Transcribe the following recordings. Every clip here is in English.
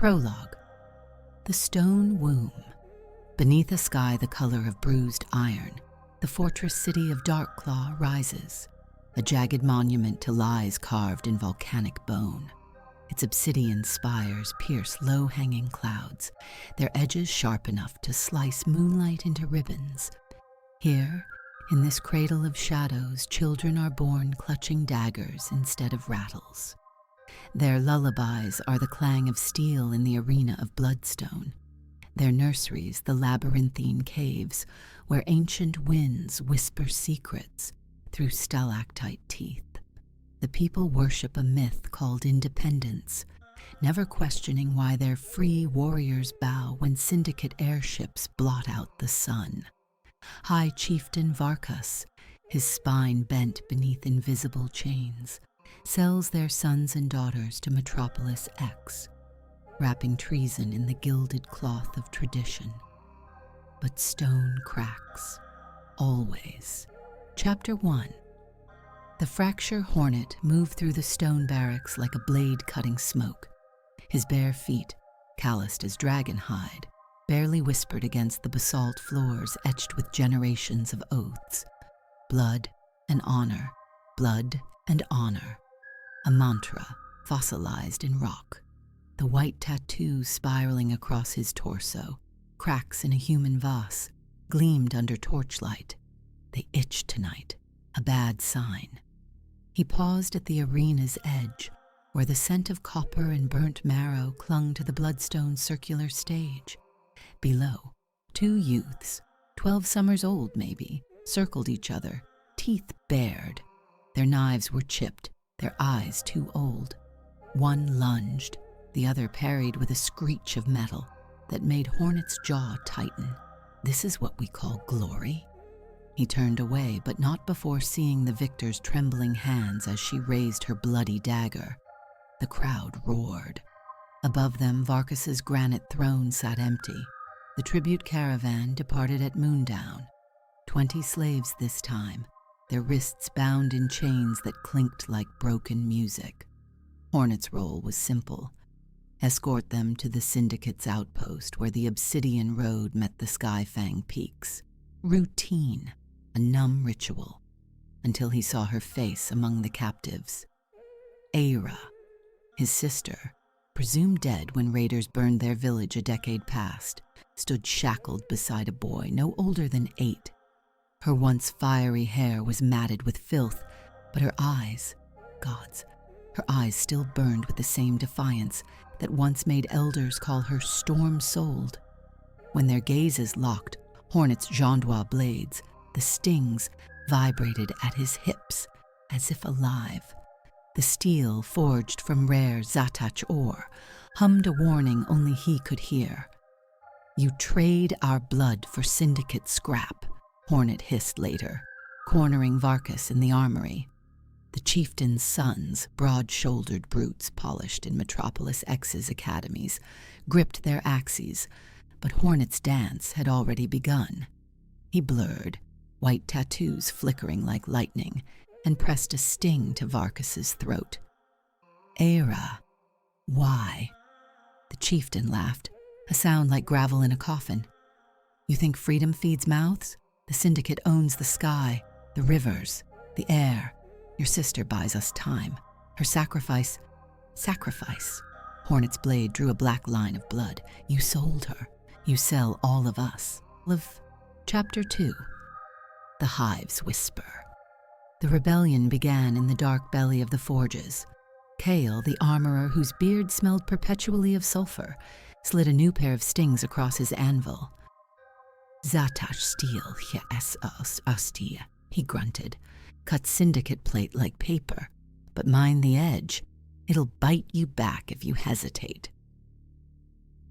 Prologue. The Stone Womb. Beneath a sky the color of bruised iron, the fortress city of Darkclaw rises, a jagged monument to lies carved in volcanic bone. Its obsidian spires pierce low-hanging clouds, their edges sharp enough to slice moonlight into ribbons. Here, in this cradle of shadows, children are born clutching daggers instead of rattles. Their lullabies are the clang of steel in the Arena of Bloodstone. Their nurseries, the labyrinthine caves, where ancient winds whisper secrets through stalactite teeth. The people worship a myth called independence, never questioning why their free warriors bow when Syndicate airships blot out the sun. High Chieftain Varkas, his spine bent beneath invisible chains, sells their sons and daughters to Metropolis X, wrapping treason in the gilded cloth of tradition. But stone cracks, always. Chapter 1. The fracture Hornet moved through the stone barracks like a blade cutting smoke. His bare feet, calloused as dragon hide, barely whispered against the basalt floors etched with generations of oaths. Blood and honor, blood and honor. A mantra fossilized in rock. The white tattoos spiraling across his torso, cracks in a human vase, gleamed under torchlight. They itched tonight, a bad sign. He paused at the arena's edge, where the scent of copper and burnt marrow clung to the bloodstone circular stage. Below, two youths, 12 summers old maybe, circled each other, teeth bared. Their knives were chipped, their eyes too old. One lunged, the other parried with a screech of metal that made Hornet's jaw tighten. This is what we call glory? He turned away, but not before seeing the victor's trembling hands as she raised her bloody dagger. The crowd roared. Above them, Varkas's granite throne sat empty. The tribute caravan departed at moondown. 20 slaves this time, their wrists bound in chains that clinked like broken music. Hornet's role was simple. Escort them to the Syndicate's outpost where the obsidian road met the Skyfang peaks. Routine, a numb ritual, until he saw her face among the captives. Eira, his sister, presumed dead when raiders burned their village a decade past, stood shackled beside a boy no older than 8. Her once fiery hair was matted with filth, but her eyes, gods, her eyes still burned with the same defiance that once made elders call her storm-souled. When their gazes locked, Hornet's Gendois blades, the stings, vibrated at his hips, as if alive. The steel, forged from rare Zatach ore, hummed a warning only he could hear. "You trade our blood for Syndicate scrap," Hornet hissed later, cornering Varkas in the armory. The chieftain's sons, broad-shouldered brutes polished in Metropolis X's academies, gripped their axes, but Hornet's dance had already begun. He blurred, white tattoos flickering like lightning, and pressed a sting to Varkas's throat. "Eira, why?" The chieftain laughed, a sound like gravel in a coffin. "You think freedom feeds mouths? The Syndicate owns the sky, the rivers, the air. Your sister buys us time. Her sacrifice. Hornet's blade drew a black line of blood. You sold her. You sell all of us. Chapter 2. The Hive's Whisper. The rebellion began in the dark belly of the forges. Kael, the armorer whose beard smelled perpetually of sulfur, slid a new pair of stings across his anvil. "Zatach steel hier es ostia," he grunted. "Cut Syndicate plate like paper, but mind the edge. It'll bite you back if you hesitate."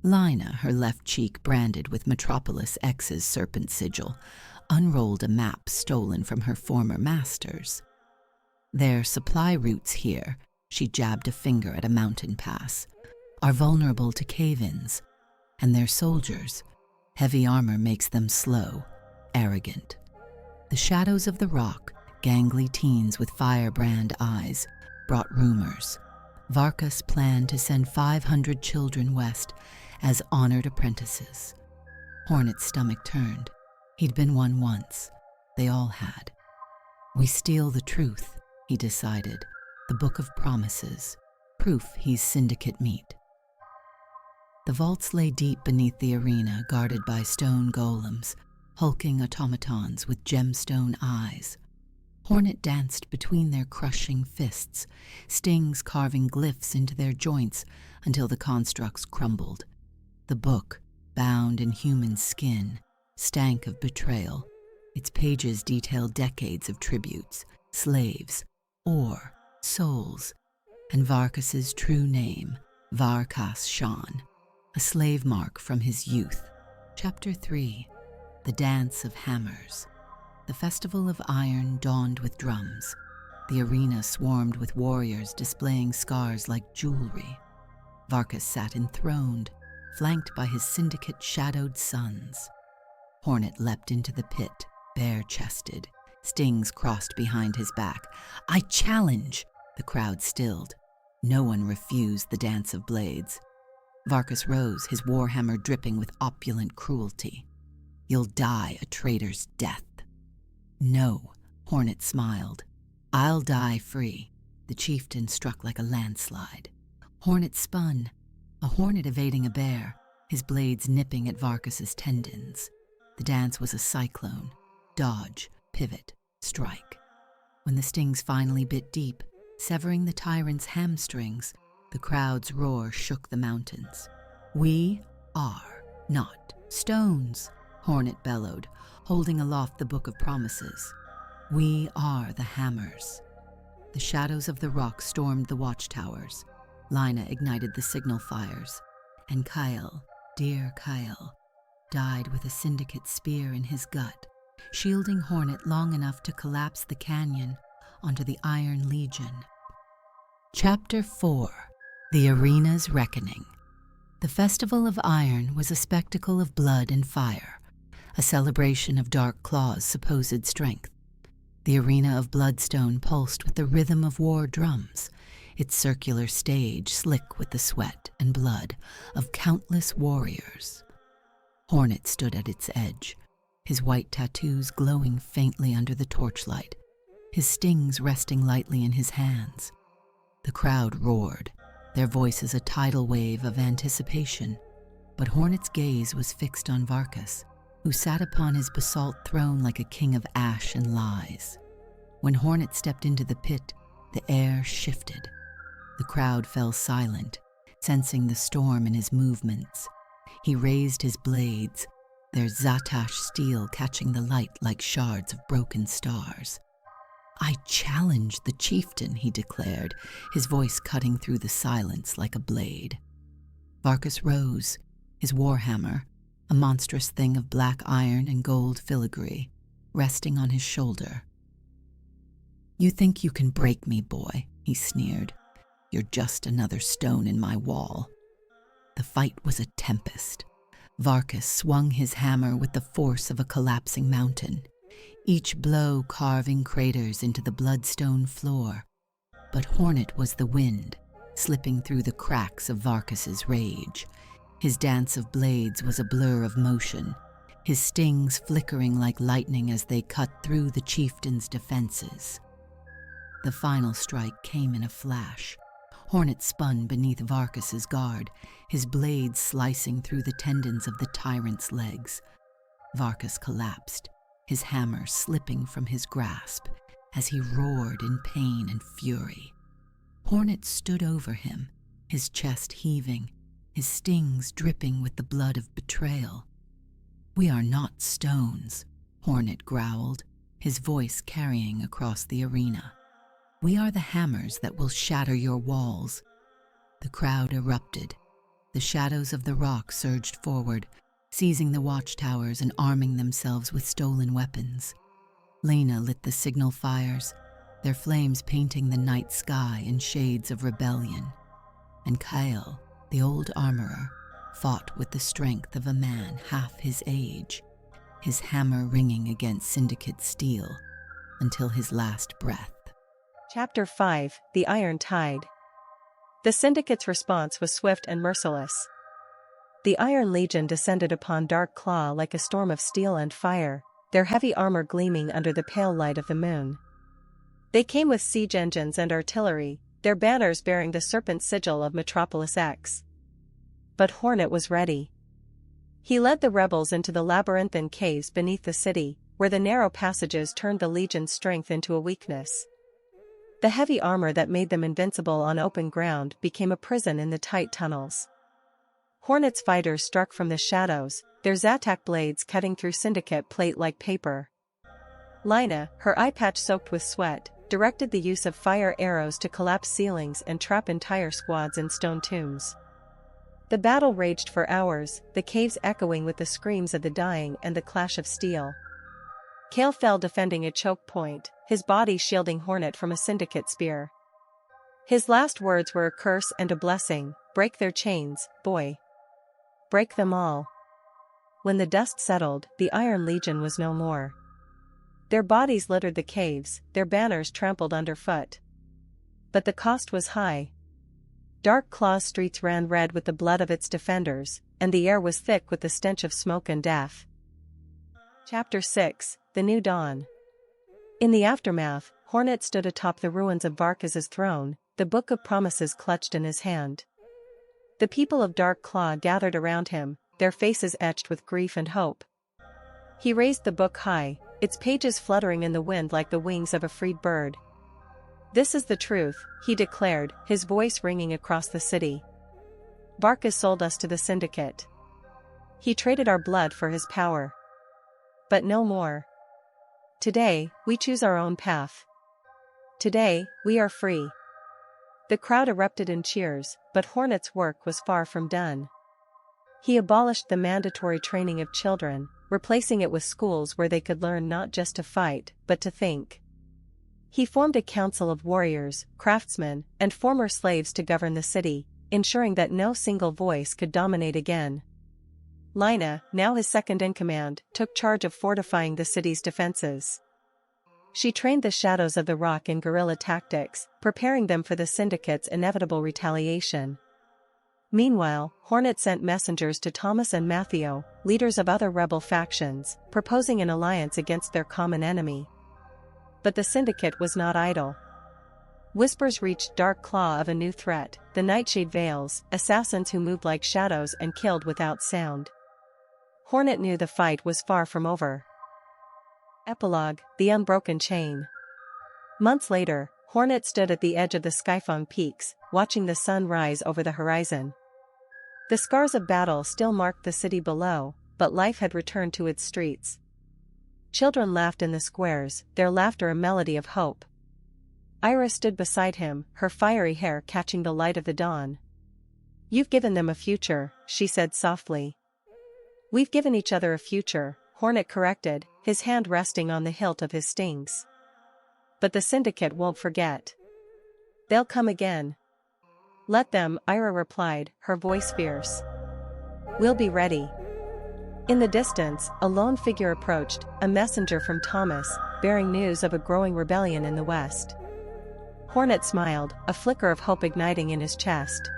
Lyna, her left cheek branded with Metropolis X's serpent sigil, unrolled a map stolen from her former masters. "Their supply routes here," she jabbed a finger at a mountain pass, "are vulnerable to cave-ins, and their soldiers, heavy armor makes them slow, arrogant. The shadows of the rock, gangly teens with firebrand eyes, brought rumors. Varkas planned to send 500 children west as honored apprentices. Hornet's stomach turned. He'd been one once. They all had. We steal the truth, he decided. The Book of Promises. Proof he's Syndicate meat. The vaults lay deep beneath the arena, guarded by stone golems, hulking automatons with gemstone eyes. Hornet danced between their crushing fists, stings carving glyphs into their joints until the constructs crumbled. The book, bound in human skin, stank of betrayal. Its pages detailed decades of tributes, slaves, ore, souls, and Varkas's true name, Varkas Shan, a slave mark from his youth. Chapter 3. The Dance of Hammers. The Festival of Iron dawned with drums. The arena swarmed with warriors displaying scars like jewelry. Varkas sat enthroned, flanked by his Syndicate shadowed sons. Hornet leapt into the pit, bare-chested, stings crossed behind his back. "I challenge!" The crowd stilled. No one refused the dance of blades. Varkas rose, his warhammer dripping with opulent cruelty. "You'll die a traitor's death." "No," Hornet smiled. "I'll die free." The chieftain struck like a landslide. Hornet spun, a hornet evading a bear, his blades nipping at Varkas's tendons. The dance was a cyclone. Dodge, pivot, strike. When the stings finally bit deep, severing the tyrant's hamstrings, the crowd's roar shook the mountains. "We are not stones," Hornet bellowed, holding aloft the Book of Promises. "We are the hammers." The shadows of the rock stormed the watchtowers. Lyna ignited the signal fires, and Kael, dear Kael, died with a Syndicate spear in his gut, shielding Hornet long enough to collapse the canyon onto the Iron Legion. Chapter 4. The Arena's Reckoning. The Festival of Iron was a spectacle of blood and fire, a celebration of Dark Claw's supposed strength. The Arena of Bloodstone pulsed with the rhythm of war drums, its circular stage slick with the sweat and blood of countless warriors. Hornet stood at its edge, his white tattoos glowing faintly under the torchlight, his stings resting lightly in his hands. The crowd roared, their voices a tidal wave of anticipation, but Hornet's gaze was fixed on Varkas, who sat upon his basalt throne like a king of ash and lies. When Hornet stepped into the pit, the air shifted. The crowd fell silent, sensing the storm in his movements. He raised his blades, their Zatach steel catching the light like shards of broken stars. "I challenge the chieftain," he declared, his voice cutting through the silence like a blade. Varkas rose, his warhammer, a monstrous thing of black iron and gold filigree, resting on his shoulder. "You think you can break me, boy," he sneered. "You're just another stone in my wall." The fight was a tempest. Varkas swung his hammer with the force of a collapsing mountain, each blow carving craters into the bloodstone floor. But Hornet was the wind, slipping through the cracks of Varkas's rage. His dance of blades was a blur of motion, his stings flickering like lightning as they cut through the chieftain's defenses. The final strike came in a flash. Hornet spun beneath Varkas's guard, his blades slicing through the tendons of the tyrant's legs. Varkas collapsed, his hammer slipping from his grasp as he roared in pain and fury. Hornet stood over him, his chest heaving, his stings dripping with the blood of betrayal. "We are not stones," Hornet growled, his voice carrying across the arena. "We are the hammers that will shatter your walls." The crowd erupted. The shadows of the rock surged forward, seizing the watchtowers and arming themselves with stolen weapons. Lyna lit the signal fires, their flames painting the night sky in shades of rebellion. And Kael, the old armorer, fought with the strength of a man half his age, his hammer ringing against Syndicate steel until his last breath. Chapter 5. The Iron Tide. The Syndicate's response was swift and merciless. The Iron Legion descended upon Dark Claw like a storm of steel and fire, their heavy armor gleaming under the pale light of the moon. They came with siege engines and artillery, their banners bearing the serpent sigil of Metropolis X. But Hornet was ready. He led the rebels into the labyrinthine caves beneath the city, where the narrow passages turned the Legion's strength into a weakness. The heavy armor that made them invincible on open ground became a prison in the tight tunnels. Hornet's fighters struck from the shadows, their Zatach blades cutting through Syndicate plate like paper. Lyna, her eye patch soaked with sweat, directed the use of fire arrows to collapse ceilings and trap entire squads in stone tombs. The battle raged for hours, the caves echoing with the screams of the dying and the clash of steel. Kael fell defending a choke point, his body shielding Hornet from a Syndicate spear. His last words were a curse and a blessing: "Break their chains, boy. Break them all." When the dust settled, the Iron Legion was no more. Their bodies littered the caves, their banners trampled underfoot. But the cost was high. Dark Claw's streets ran red with the blood of its defenders, and the air was thick with the stench of smoke and death. Chapter 6: The New Dawn. In the aftermath, Hornet stood atop the ruins of Varkas' throne, the Book of Promises clutched in his hand. The people of Dark Claw gathered around him, their faces etched with grief and hope. He raised the book high, its pages fluttering in the wind like the wings of a freed bird. "This is the truth," he declared, his voice ringing across the city. "Varkas sold us to the Syndicate. He traded our blood for his power. But no more. Today, we choose our own path. Today, we are free." The crowd erupted in cheers, but Hornet's work was far from done. He abolished the mandatory training of children, replacing it with schools where they could learn not just to fight, but to think. He formed a council of warriors, craftsmen, and former slaves to govern the city, ensuring that no single voice could dominate again. Lyna, now his second-in-command, took charge of fortifying the city's defenses. She trained the Shadows of the Rock in guerrilla tactics, preparing them for the Syndicate's inevitable retaliation. Meanwhile, Hornet sent messengers to Thomas and Matteo, leaders of other rebel factions, proposing an alliance against their common enemy. But the Syndicate was not idle. Whispers reached Dark Claw of a new threat: the Nightshade Veils, assassins who moved like shadows and killed without sound. Hornet knew the fight was far from over. Epilogue: The Unbroken Chain. Months later, Hornet stood at the edge of the Skyfang Peaks, watching the sun rise over the horizon. The scars of battle still marked the city below, but life had returned to its streets. Children laughed in the squares, their laughter a melody of hope. Eira stood beside him, her fiery hair catching the light of the dawn. "You've given them a future," she said softly. "We've given each other a future," Hornet corrected, his hand resting on the hilt of his stings. "But the Syndicate won't forget. They'll come again." "Let them," Eira replied, her voice fierce. "We'll be ready." In the distance, a lone figure approached, a messenger from Thomas, bearing news of a growing rebellion in the west. Hornet smiled, a flicker of hope igniting in his chest.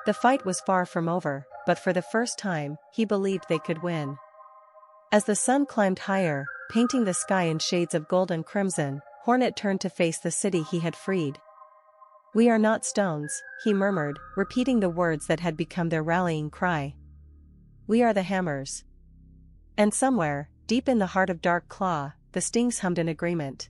The fight was far from over, but for the first time, he believed they could win. As the sun climbed higher, painting the sky in shades of gold and crimson, Hornet turned to face the city he had freed. "We are not stones," he murmured, repeating the words that had become their rallying cry. "We are the hammers." And somewhere, deep in the heart of Dark Claw, the stings hummed in agreement.